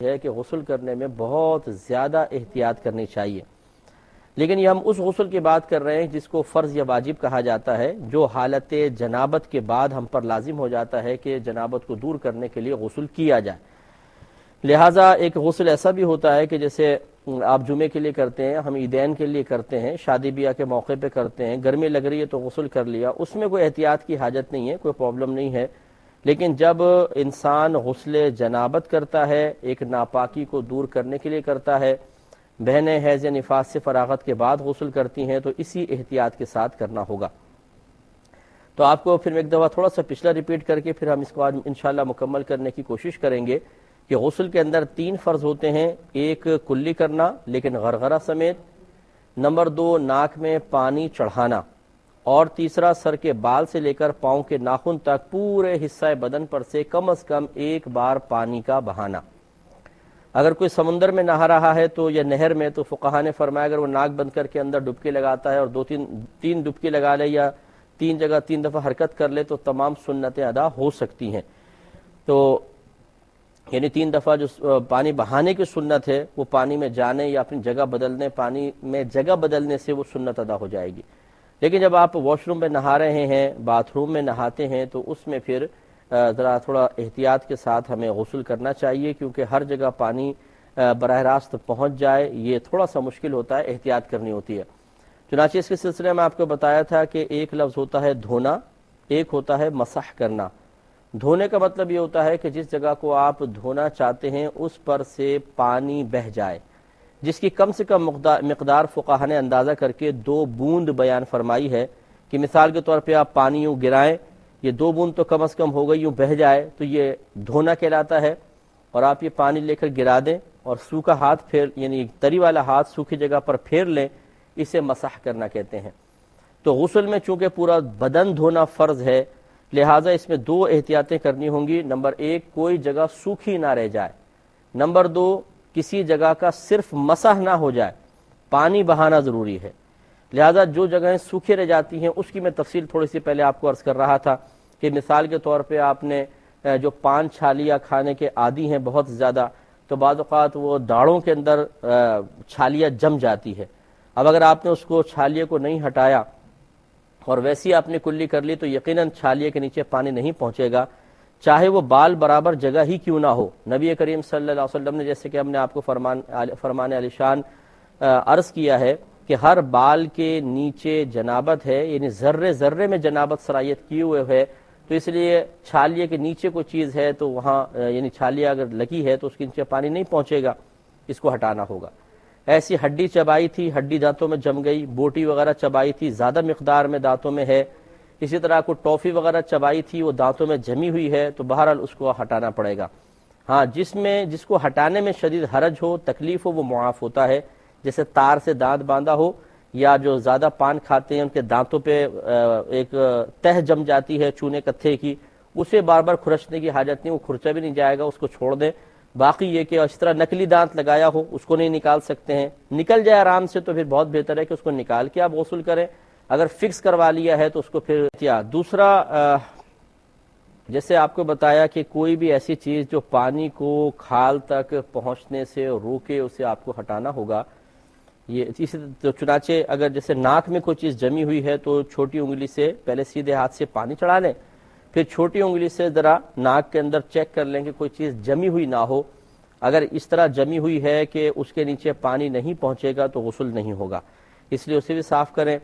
ہے کہ غسل کرنے میں بہت زیادہ احتیاط کرنی چاہیے، لیکن یہ ہم اس غسل کی بات کر رہے ہیں جس کو فرض یا واجب کہا جاتا ہے، جو حالت جنابت کے بعد ہم پر لازم ہو جاتا ہے کہ جنابت کو دور کرنے کے لیے غسل کیا جائے۔ لہٰذا ایک غسل ایسا بھی ہوتا ہے کہ جیسے آپ جمعے کے لیے کرتے ہیں، ہم عیدین کے لیے کرتے ہیں، شادی بیاہ کے موقع پہ کرتے ہیں، گرمی لگ رہی ہے تو غسل کر لیا، اس میں کوئی احتیاط کی حاجت نہیں ہے، کوئی پرابلم نہیں ہے۔ لیکن جب انسان غسل جنابت کرتا ہے، ایک ناپاکی کو دور کرنے کے لیے کرتا ہے، بہنیں حیض یا نفاس سے فراغت کے بعد غسل کرتی ہیں، تو اسی احتیاط کے ساتھ کرنا ہوگا۔ تو آپ کو پھر ایک دفعہ تھوڑا سا پچھلا ریپیٹ کر کے پھر ہم اس کو آج انشاءاللہ مکمل کرنے کی کوشش کریں گے کہ غسل کے اندر 3 فرض ہوتے ہیں، ایک کلی کرنا لیکن غرغرہ سمیت، نمبر 2 ناک میں پانی چڑھانا، اور تیسرا سر کے بال سے لے کر پاؤں کے ناخن تک پورے حصہ بدن پر سے کم از کم ایک بار پانی کا بہانا۔ اگر کوئی سمندر میں نہا رہا ہے تو یا نہر میں، تو فقہا نے فرمایا اگر وہ ناک بند کر کے اندر ڈبکی لگاتا ہے اور 2-3 ڈبکی لگا لے یا 3 جگہ 3 دفعہ حرکت کر لے تو تمام سنتیں ادا ہو سکتی ہیں۔ تو یعنی 3 دفعہ جو پانی بہانے کی سنت ہے وہ پانی میں جانے یا اپنی جگہ بدلنے، پانی میں جگہ بدلنے سے وہ سنت ادا ہو جائے گی۔ لیکن جب آپ واش روم میں نہا رہے ہیں، باتھ روم میں نہاتے ہیں، تو اس میں پھر ذرا تھوڑا احتیاط کے ساتھ ہمیں غسل کرنا چاہیے، کیونکہ ہر جگہ پانی براہ راست پہنچ جائے یہ تھوڑا سا مشکل ہوتا ہے، احتیاط کرنی ہوتی ہے۔ چنانچہ اس کے سلسلے میں آپ کو بتایا تھا کہ ایک لفظ ہوتا ہے دھونا، ایک ہوتا ہے مسح کرنا۔ دھونے کا مطلب یہ ہوتا ہے کہ جس جگہ کو آپ دھونا چاہتے ہیں اس پر سے پانی بہہ جائے، جس کی کم سے کم مقدار فقہا نے اندازہ کر کے 2 بوند بیان فرمائی ہے، کہ مثال کے طور پہ آپ پانی یوں گرائیں، یہ 2 بوند تو کم از کم ہو گئی، یوں بہہ جائے تو یہ دھونا کہلاتا ہے۔ اور آپ یہ پانی لے کر گرا دیں اور سوکھا ہاتھ پھیر، یعنی تری والا ہاتھ سوکھی جگہ پر پھیر لیں، اسے مسح کرنا کہتے ہیں۔ تو غسل میں چونکہ پورا بدن دھونا فرض ہے، لہٰذا اس میں 2 احتیاطیں کرنی ہوں گی۔ نمبر 1 کوئی جگہ سوکھی نہ رہ جائے، نمبر 2 کسی جگہ کا صرف مسح نہ ہو جائے، پانی بہانا ضروری ہے۔ لہٰذا جو جگہیں سوکھی رہ جاتی ہیں اس کی میں تفصیل تھوڑی سی پہلے آپ کو عرض کر رہا تھا کہ مثال کے طور پہ آپ نے جو پان چھالیاں کھانے کے عادی ہیں بہت زیادہ، تو بعض اوقات وہ داڑھوں کے اندر چھالیاں جم جاتی ہے۔ اب اگر آپ نے اس کو چھالیے کو نہیں ہٹایا اور ویسی آپ نے کلی کر لی تو یقیناً چھالیے کے نیچے پانی نہیں پہنچے گا، چاہے وہ بال برابر جگہ ہی کیوں نہ ہو۔ نبی کریم صلی اللہ علیہ وسلم نے جیسے کہ ہم نے آپ کو فرمان علی شان عرض کیا ہے کہ ہر بال کے نیچے جنابت ہے، یعنی ذرے ذرے میں جنابت صلاحیت کیے ہوئے ہے، تو اس لیے چھالیے کے نیچے کوئی چیز ہے تو وہاں یعنی چھالیہ اگر لگی ہے تو اس کے نیچے پانی نہیں پہنچے گا، اس کو ہٹانا ہوگا۔ ایسی ہڈی چبائی تھی، ہڈی دانتوں میں جم گئی، بوٹی وغیرہ چبائی تھی، زیادہ مقدار میں دانتوں میں ہے، اسی طرح کو ٹافی وغیرہ چبائی تھی، وہ دانتوں میں جمی ہوئی ہے، تو بہرحال اس کو ہٹانا پڑے گا۔ ہاں جس کو ہٹانے میں شدید حرج ہو، تکلیف ہو، وہ معاف ہوتا ہے، جیسے تار سے دانت باندھا ہو، یا جو زیادہ پان کھاتے ہیں ان کے دانتوں پہ ایک تہ جم جاتی ہے چونے کتھے کی، اسے بار بار کھرچنے کی حاجت نہیں، وہ کھرچا بھی نہیں جائے گا، اس کو چھوڑ دیں۔ باقی یہ کہ اس طرح نکلی دانت لگایا ہو اس کو نہیں نکال سکتے ہیں، نکل جائے آرام سے تو پھر بہت بہتر ہے کہ اس کو نکال کے آپ غسل کریں، اگر فکس کروا لیا ہے تو اس کو پھر دوسرا جیسے آپ کو بتایا کہ کوئی بھی ایسی چیز جو پانی کو کھال تک پہنچنے سے روکے اسے آپ کو ہٹانا ہوگا۔ یہ چنانچہ اگر جیسے ناک میں کوئی چیز جمی ہوئی ہے تو چھوٹی انگلی سے پہلے سیدھے ہاتھ سے پانی چڑھا لیں، پھر چھوٹی انگلی سے ذرا ناک کے اندر چیک کر لیں کہ کوئی چیز جمی ہوئی نہ ہو۔ اگر اس طرح جمی ہوئی ہے کہ اس کے نیچے پانی نہیں پہنچے گا تو غسل نہیں ہوگا، اس لیے اسے بھی صاف کریں۔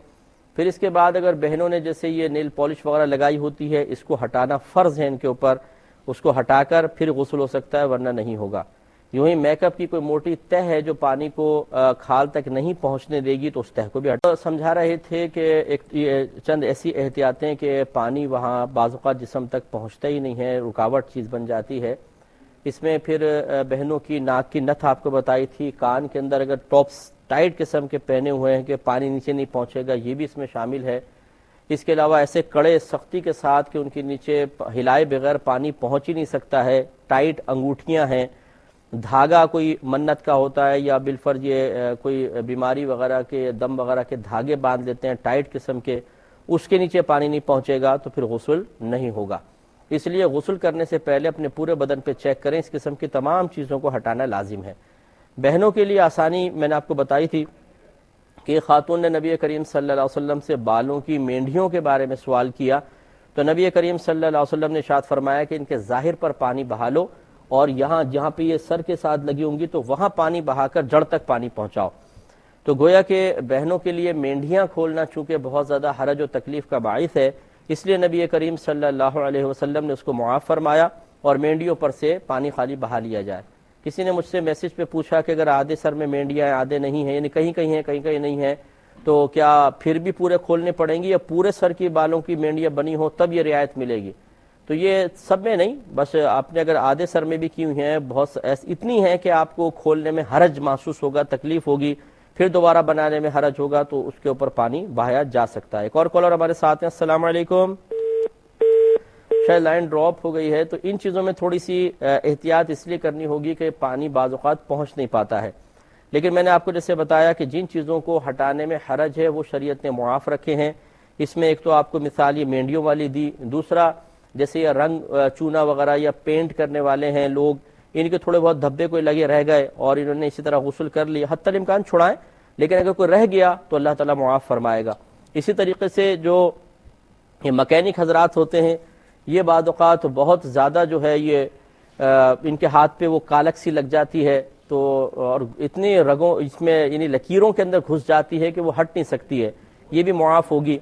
پھر اس کے بعد اگر بہنوں نے جیسے یہ نیل پالش وغیرہ لگائی ہوتی ہے، اس کو ہٹانا فرض ہے ان کے اوپر، اس کو ہٹا کر پھر غسل ہو سکتا ہے ورنہ نہیں ہوگا۔ یوں ہی میک اپ کی کوئی موٹی تہ ہے جو پانی کو کھال تک نہیں پہنچنے دے گی تو اس تہ کو بھی ہٹا۔ سمجھا رہے تھے کہ چند ایسی احتیاطیں کہ پانی وہاں بعض اوقات جسم تک پہنچتا ہی نہیں ہے، رکاوٹ چیز بن جاتی ہے۔ اس میں پھر بہنوں کی ناک کی نتھ آپ کو بتائی تھی، کان کے اندر اگر ٹاپس ٹائٹ قسم کے پہنے ہوئے ہیں کہ پانی نیچے نہیں پہنچے گا، یہ بھی اس میں شامل ہے۔ اس کے علاوہ ایسے کڑے سختی کے ساتھ کہ ان کے نیچے ہلائے بغیر پانی پہنچ ہی نہیں سکتا ہے، ٹائٹ انگوٹھیاں ہیں، دھاگا کوئی منت کا ہوتا ہے یا بالفرض یہ کوئی بیماری وغیرہ کے دم وغیرہ کے دھاگے باندھ لیتے ہیں ٹائٹ قسم کے، اس کے نیچے پانی نہیں پہنچے گا تو پھر غسل نہیں ہوگا۔ اس لیے غسل کرنے سے پہلے اپنے پورے بدن پہ چیک کریں، اس قسم کی تمام چیزوں کو ہٹانا لازم ہے۔ بہنوں کے لیے آسانی میں نے آپ کو بتائی تھی کہ خاتون نے نبی کریم صلی اللہ علیہ وسلم سے بالوں کی مینڈھیوں کے بارے میں سوال کیا، تو نبی کریم صلی اللہ علیہ وسلم نے ارشاد فرمایا کہ ان کے ظاہر پر پانی بہا لو، اور جہاں پہ یہ سر کے ساتھ لگی ہوں گی تو وہاں پانی بہا کر جڑ تک پانی پہنچاؤ۔ تو گویا کہ بہنوں کے لیے مینڈھیاں کھولنا چونکہ بہت زیادہ حرج و تکلیف کا باعث ہے، اس لیے نبی کریم صلی اللہ علیہ وسلم نے اس کو معاف فرمایا اور مینڈیوں پر سے پانی خالی بہا لیا جائے۔ کسی نے مجھ سے میسج پہ پوچھا کہ اگر آدھے سر میں مینڈیاں ہیں آدھے نہیں ہیں، یعنی کہیں کہیں ہیں کہیں کہیں نہیں ہیں، تو کیا پھر بھی پورے کھولنے پڑیں گی یا پورے سر کی بالوں کی مینڈیاں بنی ہو تب یہ رعایت ملے گی؟ تو یہ سب میں نہیں، بس آپ نے اگر آدھے سر میں بھی کی ہوئی ہیں، بہت اتنی ہیں کہ آپ کو کھولنے میں حرج محسوس ہوگا، تکلیف ہوگی، پھر دوبارہ بنانے میں حرج ہوگا، تو اس کے اوپر پانی بہایا جا سکتا ہے۔ ایک اور کالر ہمارے ساتھ ہیں۔ السلام علیکم۔ شاید لائن ڈراپ ہو گئی ہے، تو ان چیزوں میں تھوڑی سی احتیاط اس لیے کرنی ہوگی کہ پانی بعض اوقات پہنچ نہیں پاتا ہے، لیکن میں نے آپ کو جیسے بتایا کہ جن چیزوں کو ہٹانے میں حرج ہے وہ شریعت نے معاف رکھے ہیں۔ اس میں ایک تو آپ کو مثال یہ مینڈیوں والی دی، دوسرا جیسے یہ رنگ چونا وغیرہ یا پینٹ کرنے والے ہیں لوگ، ان کے تھوڑے بہت دھبے کوئی لگے رہ گئے اور انہوں نے اسی طرح غسل کر لیا، حتی الامکان چھڑائیں، لیکن اگر کوئی رہ گیا تو اللہ تعالیٰ معاف فرمائے گا۔ اسی طریقے سے جو یہ مکینک حضرات ہوتے ہیں، یہ بعض اوقات بہت زیادہ جو ہے یہ ان کے ہاتھ پہ وہ کالک سی لگ جاتی ہے، تو اور اتنی رگوں اس میں یعنی لکیروں کے اندر گھس جاتی ہے کہ وہ ہٹ نہیں سکتی ہے، یہ بھی معاف ہوگی۔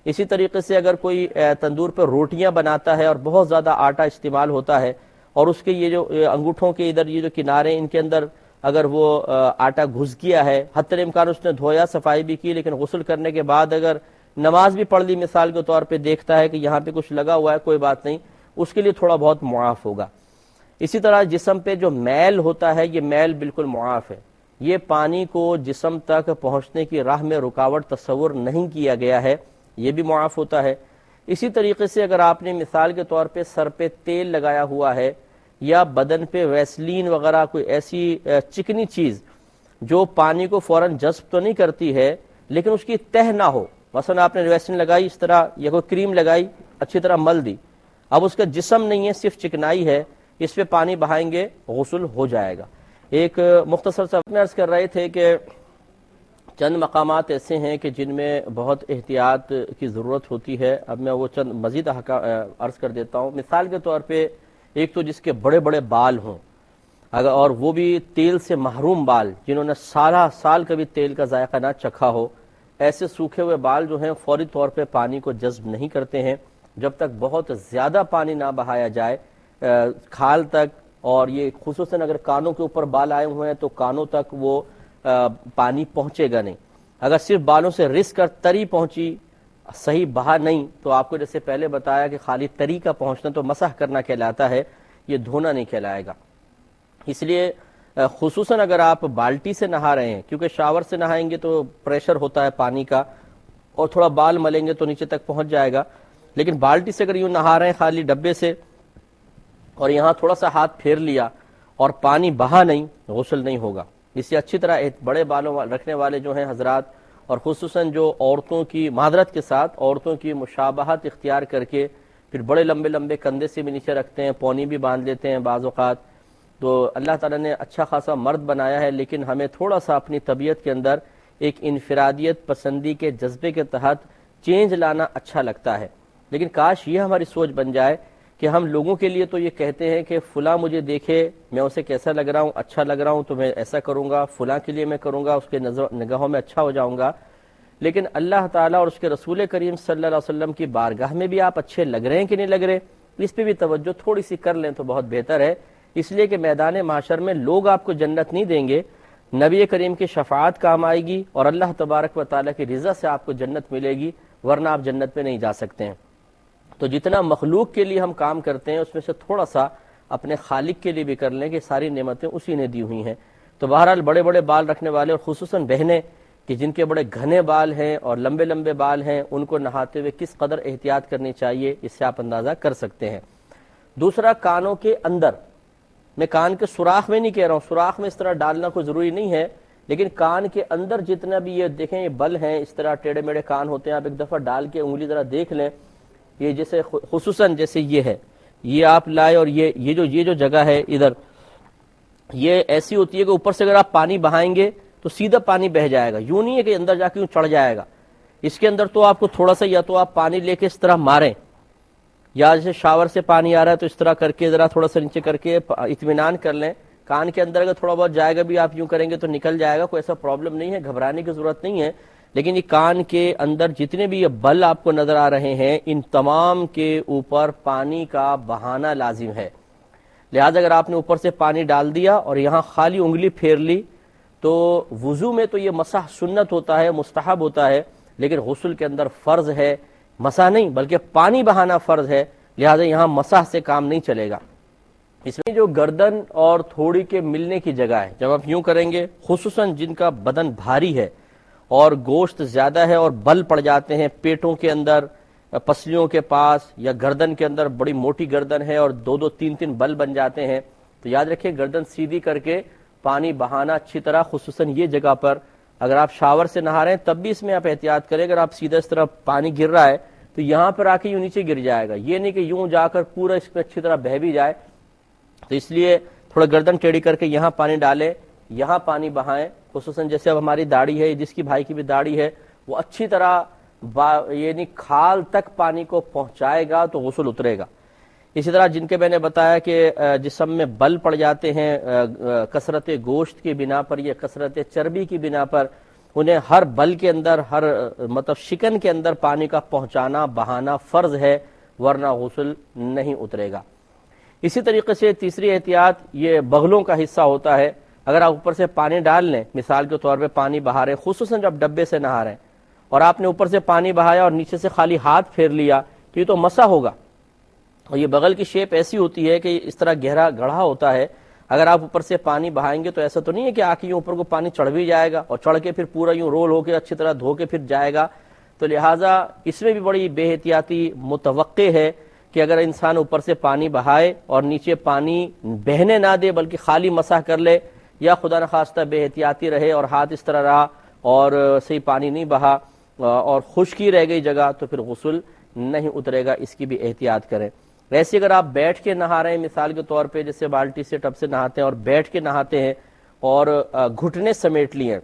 اسی طریقے سے اگر کوئی تندور پہ روٹیاں بناتا ہے اور بہت زیادہ آٹا استعمال ہوتا ہے اور اس کے یہ جو انگوٹھوں کے ادھر یہ جو کنارے ان کے اندر اگر وہ آٹا گھس گیا ہے، حتی الامکان اس نے دھویا صفائی بھی کی، لیکن غسل کرنے کے بعد اگر نماز بھی پڑھ لی مثال کے طور پہ، دیکھتا ہے کہ یہاں پہ کچھ لگا ہوا ہے، کوئی بات نہیں، اس کے لیے تھوڑا بہت معاف ہوگا۔ اسی طرح جسم پہ جو میل ہوتا ہے، یہ میل بالکل معاف ہے، یہ پانی کو جسم تک پہنچنے کی راہ میں رکاوٹ تصور نہیں کیا گیا ہے، یہ بھی معاف ہوتا ہے۔ اسی طریقے سے اگر آپ نے مثال کے طور پہ سر پہ تیل لگایا ہوا ہے یا بدن پہ ویسلین وغیرہ کوئی ایسی چکنی چیز جو پانی کو فوراً جذب تو نہیں کرتی ہے لیکن اس کی تہ نہ ہو، مثلا آپ نے ویسلین لگائی اس طرح یا کوئی کریم لگائی اچھی طرح مل دی، اب اس کا جسم نہیں ہے صرف چکنائی ہے، اس پہ پانی بہائیں گے غسل ہو جائے گا۔ ایک مختصر سا عرض کر رہے تھے کہ چند مقامات ایسے ہیں کہ جن میں بہت احتیاط کی ضرورت ہوتی ہے، اب میں وہ چند مزید عرض کر دیتا ہوں۔ مثال کے طور پہ ایک تو جس کے بڑے بڑے بال ہوں، اگر اور وہ بھی تیل سے محروم بال، جنہوں نے سال کبھی تیل کا ذائقہ نہ چکھا ہو، ایسے سوکھے ہوئے بال جو ہیں فوری طور پہ پانی کو جذب نہیں کرتے ہیں جب تک بہت زیادہ پانی نہ بہایا جائے کھال تک، اور یہ خصوصاً اگر کانوں کے اوپر بال آئے ہوئے ہیں تو کانوں تک وہ پانی پہنچے گا نہیں۔ اگر صرف بالوں سے رس کر تری پہنچی، صحیح بہا نہیں، تو آپ کو جیسے پہلے بتایا کہ خالی تری کا پہنچنا تو مسح کرنا کہلاتا ہے، یہ دھونا نہیں کہلائے گا۔ اس لیے خصوصاً اگر آپ بالٹی سے نہا رہے ہیں، کیونکہ شاور سے نہائیں گے تو پریشر ہوتا ہے پانی کا اور تھوڑا بال ملیں گے تو نیچے تک پہنچ جائے گا، لیکن بالٹی سے اگر یوں نہا رہے ہیں خالی ڈبے سے اور یہاں تھوڑا سا ہاتھ پھیر لیا اور پانی بہا نہیں، غسل نہیں ہوگا۔ اس سے اچھی طرح بڑے بالوں رکھنے والے جو ہیں حضرات، اور خصوصاً جو عورتوں کی معذرت کے ساتھ عورتوں کی مشابہت اختیار کر کے پھر بڑے لمبے لمبے کندھے سے بھی نیچے رکھتے ہیں، پونی بھی باندھ لیتے ہیں بعض اوقات، تو اللہ تعالیٰ نے اچھا خاصا مرد بنایا ہے، لیکن ہمیں تھوڑا سا اپنی طبیعت کے اندر ایک انفرادیت پسندی کے جذبے کے تحت چینج لانا اچھا لگتا ہے، لیکن کاش یہ ہماری سوچ بن جائے کہ ہم لوگوں کے لیے تو یہ کہتے ہیں کہ فلاں مجھے دیکھے میں اسے کیسا لگ رہا ہوں، اچھا لگ رہا ہوں تو میں ایسا کروں گا، فلاں کے لیے میں کروں گا، اس کے نگاہوں میں اچھا ہو جاؤں گا، لیکن اللہ تعالیٰ اور اس کے رسول کریم صلی اللہ علیہ وسلم کی بارگاہ میں بھی آپ اچھے لگ رہے ہیں کہ نہیں لگ رہے، اس پہ بھی توجہ تھوڑی سی کر لیں تو بہت بہتر ہے، اس لیے کہ میدان محشر میں لوگ آپ کو جنت نہیں دیں گے، نبی کریم کی شفاعت کام آئے گی اور اللہ تبارک و تعالیٰ کی رضا سے آپ کو جنت ملے گی، ورنہ آپ جنت میں نہیں جا سکتے ہیں۔ تو جتنا مخلوق کے لیے ہم کام کرتے ہیں اس میں سے تھوڑا سا اپنے خالق کے لیے بھی کر لیں کہ ساری نعمتیں اسی نے دی ہوئی ہیں۔ تو بہرحال بڑے بڑے بال رکھنے والے اور خصوصاً بہنیں کہ جن کے بڑے گھنے بال ہیں اور لمبے لمبے بال ہیں، ان کو نہاتے ہوئے کس قدر احتیاط کرنی چاہیے، اس سے آپ اندازہ کر سکتے ہیں۔ دوسرا، کانوں کے اندر، میں کان کے سوراخ میں نہیں کہہ رہا ہوں، سوراخ میں اس طرح ڈالنا کوئی ضروری نہیں ہے، لیکن کان کے اندر جتنا بھی یہ دیکھیں یہ بل ہیں، اس طرح ٹیڑھے میڑھے کان ہوتے ہیں، آپ ایک دفعہ ڈال کے انگلی ذرا دیکھ لیں، یہ جیسے خصوصاً جیسے یہ ہے، یہ آپ لائے اور یہ جو جگہ ہے ادھر، یہ ایسی ہوتی ہے کہ اوپر سے اگر آپ پانی بہائیں گے تو سیدھا پانی بہ جائے گا، یوں نہیں ہے کہ اندر جا کے یوں چڑھ جائے گا. اس کے اندر تو آپ کو تھوڑا سا یا تو آپ پانی لے کے اس طرح ماریں، یا جیسے شاور سے پانی آ رہا ہے تو اس طرح کر کے ذرا تھوڑا سا نیچے کر کے اطمینان کر لیں. کان کے اندر اگر تھوڑا بہت جائے گا بھی آپ یوں کریں گے تو نکل جائے گا، کوئی ایسا پرابلم نہیں ہے، گھبرانے کی ضرورت نہیں ہے. لیکن یہ کان کے اندر جتنے بھی یہ بل آپ کو نظر آ رہے ہیں ان تمام کے اوپر پانی کا بہانا لازم ہے. لہذا اگر آپ نے اوپر سے پانی ڈال دیا اور یہاں خالی انگلی پھیر لی تو وضو میں تو یہ مسح سنت ہوتا ہے، مستحب ہوتا ہے، لیکن غسل کے اندر فرض ہے، مسح نہیں بلکہ پانی بہانا فرض ہے. لہذا یہاں مسح سے کام نہیں چلے گا. اس میں جو گردن اور تھوڑی کے ملنے کی جگہ ہے، جب آپ یوں کریں گے، خصوصاً جن کا بدن بھاری ہے اور گوشت زیادہ ہے اور بل پڑ جاتے ہیں پیٹوں کے اندر، پسلیوں کے پاس یا گردن کے اندر بڑی موٹی گردن ہے اور دو تین بل بن جاتے ہیں، تو یاد رکھیں گردن سیدھی کر کے پانی بہانا اچھی طرح، خصوصاً یہ جگہ پر. اگر آپ شاور سے نہا رہے ہیں تب بھی اس میں آپ احتیاط کریں، اگر آپ سیدھا اس طرح پانی گر رہا ہے تو یہاں پر آ کے یوں نیچے گر جائے گا، یہ نہیں کہ یوں جا کر پورا اس میں اچھی طرح بہہ بھی جائے. تو اس لیے تھوڑا گردن ٹیڑھی کر کے یہاں پانی ڈالیں، یہاں پانی بہائیں. خصوصاً جیسے اب ہماری داڑھی ہے، جس کی بھائی کی بھی داڑھی ہے، وہ اچھی طرح یعنی کھال تک پانی کو پہنچائے گا تو غسل اترے گا. اسی طرح جن کے میں نے بتایا کہ جسم میں بل پڑ جاتے ہیں کثرت گوشت کی بنا پر یا کثرت چربی کی بنا پر، انہیں ہر بل کے اندر، ہر مطلب شکن کے اندر پانی کا پہنچانا بہانا فرض ہے، ورنہ غسل نہیں اترے گا. اسی طریقے سے تیسری احتیاط یہ بغلوں کا حصہ ہوتا ہے. اگر آپ اوپر سے پانی ڈال لیں، مثال کے طور پہ پانی بہا رہے ہیں، خصوصاً جب ڈبے سے نہا رہے ہیں اور آپ نے اوپر سے پانی بہایا اور نیچے سے خالی ہاتھ پھیر لیا تو یہ تو مسا ہوگا. اور یہ بغل کی شیپ ایسی ہوتی ہے کہ اس طرح گہرا گڑھا ہوتا ہے، اگر آپ اوپر سے پانی بہائیں گے تو ایسا تو نہیں ہے کہ آ کے اوپر کو پانی چڑھ بھی جائے گا اور چڑھ کے پھر پورا یوں رول ہو کے اچھی طرح دھو کے پھر جائے گا. تو لہٰذا اس میں بھی بڑی بے احتیاطی متوقع ہے کہ اگر انسان اوپر سے پانی بہائے اور نیچے پانی بہنے نہ دے بلکہ خالی مسح کر لے، یا خدا نخواستہ بے احتیاطی رہے اور ہاتھ اس طرح رہا اور صحیح پانی نہیں بہا اور خشکی رہ گئی جگہ، تو پھر غسل نہیں اترے گا. اس کی بھی احتیاط کریں. ویسے اگر آپ بیٹھ کے نہا رہے ہیں، مثال کے طور پہ جیسے بالٹی سے ٹب سے نہاتے ہیں اور بیٹھ کے نہاتے ہیں اور گھٹنے سمیٹ لیے،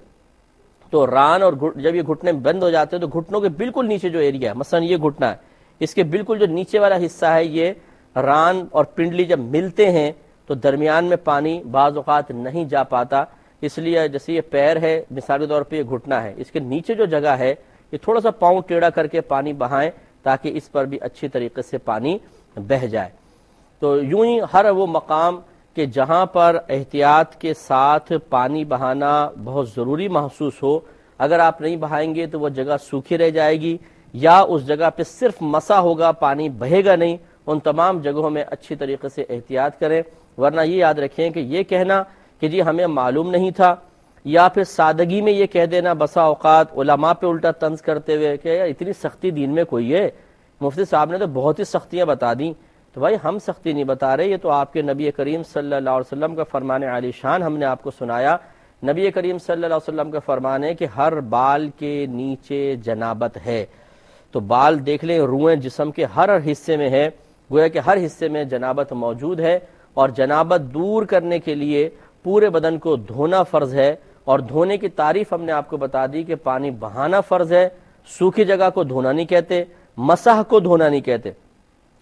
تو ران اور جب یہ گھٹنے بند ہو جاتے ہیں تو گھٹنوں کے بالکل نیچے جو ایریا ہے، مثلا یہ گھٹنا ہے، اس کے بالکل جو نیچے والا حصہ ہے، یہ ران اور پنڈلی جب ملتے ہیں تو درمیان میں پانی بعض اوقات نہیں جا پاتا. اس لیے جیسے یہ پیر ہے، مثال کے طور پہ یہ گھٹنا ہے، اس کے نیچے جو جگہ ہے یہ تھوڑا سا پاؤں ٹیڑھا کر کے پانی بہائیں تاکہ اس پر بھی اچھی طریقے سے پانی بہہ جائے. تو یوں ہی ہر وہ مقام کہ جہاں پر احتیاط کے ساتھ پانی بہانا بہت ضروری محسوس ہو، اگر آپ نہیں بہائیں گے تو وہ جگہ سوکھی رہ جائے گی یا اس جگہ پہ صرف مسا ہوگا، پانی بہے گا نہیں. ان تمام جگہوں میں اچھی طریقے سے احتیاط کریں. ورنہ یہ یاد رکھیں کہ یہ کہنا کہ جی ہمیں معلوم نہیں تھا، یا پھر سادگی میں یہ کہہ دینا بسا اوقات علماء پہ الٹا طنز کرتے ہوئے کہ یار اتنی سختی دین میں کوئی ہے، مفتی صاحب نے تو بہت ہی سختیاں بتا دیں. تو بھائی ہم سختی نہیں بتا رہے، یہ تو آپ کے نبی کریم صلی اللہ علیہ وسلم کا فرمان عالی شان ہم نے آپ کو سنایا. نبی کریم صلی اللہ علیہ وسلم کا فرمان ہے کہ ہر بال کے نیچے جنابت ہے. تو بال دیکھ لیں، روئیں جسم کے ہر حصے میں ہے، گویا کہ ہر حصے میں جنابت موجود ہے. اور جنابت دور کرنے کے لیے پورے بدن کو دھونا فرض ہے. اور دھونے کی تعریف ہم نے آپ کو بتا دی کہ پانی بہانا فرض ہے، سوکھی جگہ کو دھونا نہیں کہتے، مسح کو دھونا نہیں کہتے.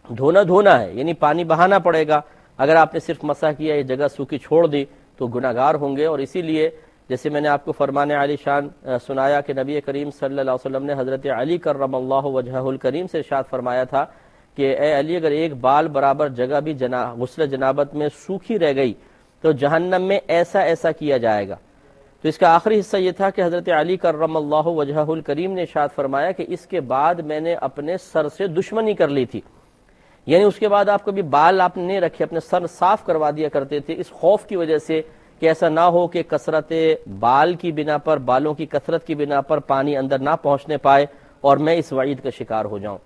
دھونا ہے یعنی پانی بہانا پڑے گا. اگر آپ نے صرف مسح کیا، یہ جگہ سوکھی چھوڑ دی تو گناہ گار ہوں گے. اور اسی لیے جیسے میں نے آپ کو فرمان عالی شان سنایا کہ نبی کریم صلی اللہ علیہ وسلم نے حضرت علی کرم اللہ وجہہ الکریم سے ارشاد فرمایا تھا کہ اے علی، اگر ایک بال برابر جگہ بھی غسل جنابت میں سوکھی رہ گئی تو جہنم میں ایسا ایسا کیا جائے گا. تو اس کا آخری حصہ یہ تھا کہ حضرت علی کرم اللہ وجہہ الکریم نے ارشاد فرمایا کہ اس کے بعد میں نے اپنے سر سے دشمنی کر لی تھی. یعنی اس کے بعد آپ کبھی بال آپ نے نہیں رکھے، اپنے سر صاف کروا دیا کرتے تھے اس خوف کی وجہ سے کہ ایسا نہ ہو کہ کثرت بال کی بنا پر، بالوں کی کثرت کی بنا پر پانی اندر نہ پہنچنے پائے اور میں اس وعید کا شکار ہو جاؤں.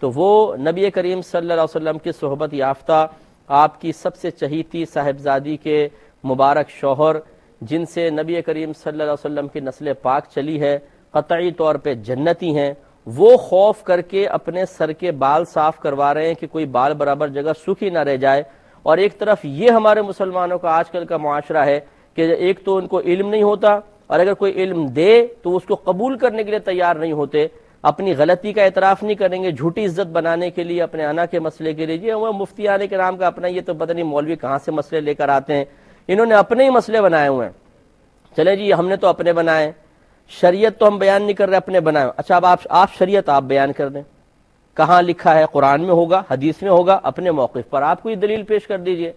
تو وہ نبی کریم صلی اللہ علیہ وسلم کی صحبت یافتہ آپ کی سب سے چہیتی صاحبزادی کے مبارک شوہر، جن سے نبی کریم صلی اللہ علیہ وسلم کی نسل پاک چلی ہے، قطعی طور پہ جنتی ہیں. وہ خوف کر کے اپنے سر کے بال صاف کروا رہے ہیں کہ کوئی بال برابر جگہ سوکھی نہ رہ جائے، اور ایک طرف یہ ہمارے مسلمانوں کا آج کل کا معاشرہ ہے کہ ایک تو ان کو علم نہیں ہوتا، اور اگر کوئی علم دے تو اس کو قبول کرنے کے لیے تیار نہیں ہوتے، اپنی غلطی کا اعتراف نہیں کریں گے، جھوٹی عزت بنانے کے لیے، اپنے انا کے مسئلے کے لیے. جی وہ مفتی آنے کے نام کا اپنا، یہ تو پتہ نہیں مولوی کہاں سے مسئلے لے کر آتے ہیں، انہوں نے اپنے ہی مسئلے بنائے ہوئے ہیں. چلے جی ہم نے تو اپنے بنائے، شریعت تو ہم بیان نہیں کر رہے، اپنے بنائے. اچھا اب آپ شریعت آپ بیان کر دیں، کہاں لکھا ہے؟ قرآن میں ہوگا، حدیث میں ہوگا، اپنے موقف پر آپ کوئی دلیل پیش کر دیجئے.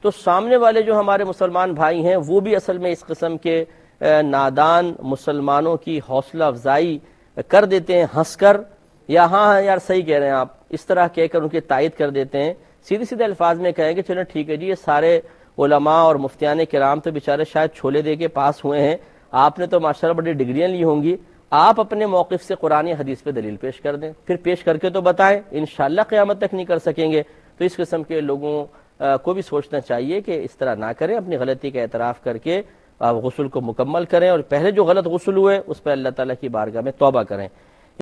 تو سامنے والے جو ہمارے مسلمان بھائی ہیں وہ بھی اصل میں اس قسم کے نادان مسلمانوں کی حوصلہ افزائی کر دیتے ہیں ہنس کر، یا ہاں یار صحیح کہہ رہے ہیں آپ، اس طرح کہہ کر ان کی تائید کر دیتے ہیں. سیدھے سیدھے الفاظ میں کہیں گے چلو ٹھیک ہے جی، یہ سارے علماء اور مفتیان کرام تو بیچارے شاید چھولے دے کے پاس ہوئے ہیں، آپ نے تو ماشاءاللہ بڑی ڈگریاں لی ہوں گی، آپ اپنے موقف سے قرآن حدیث پہ دلیل پیش کر دیں، پھر پیش کر کے تو بتائیں. انشاءاللہ قیامت تک نہیں کر سکیں گے. تو اس قسم کے لوگوں کو بھی سوچنا چاہیے کہ اس طرح نہ کریں، اپنی غلطی کا اعتراف کر کے غسل کو مکمل کریں، اور پہلے جو غلط غسل ہوئے اس پہ اللہ تعالیٰ کی بارگاہ میں توبہ کریں.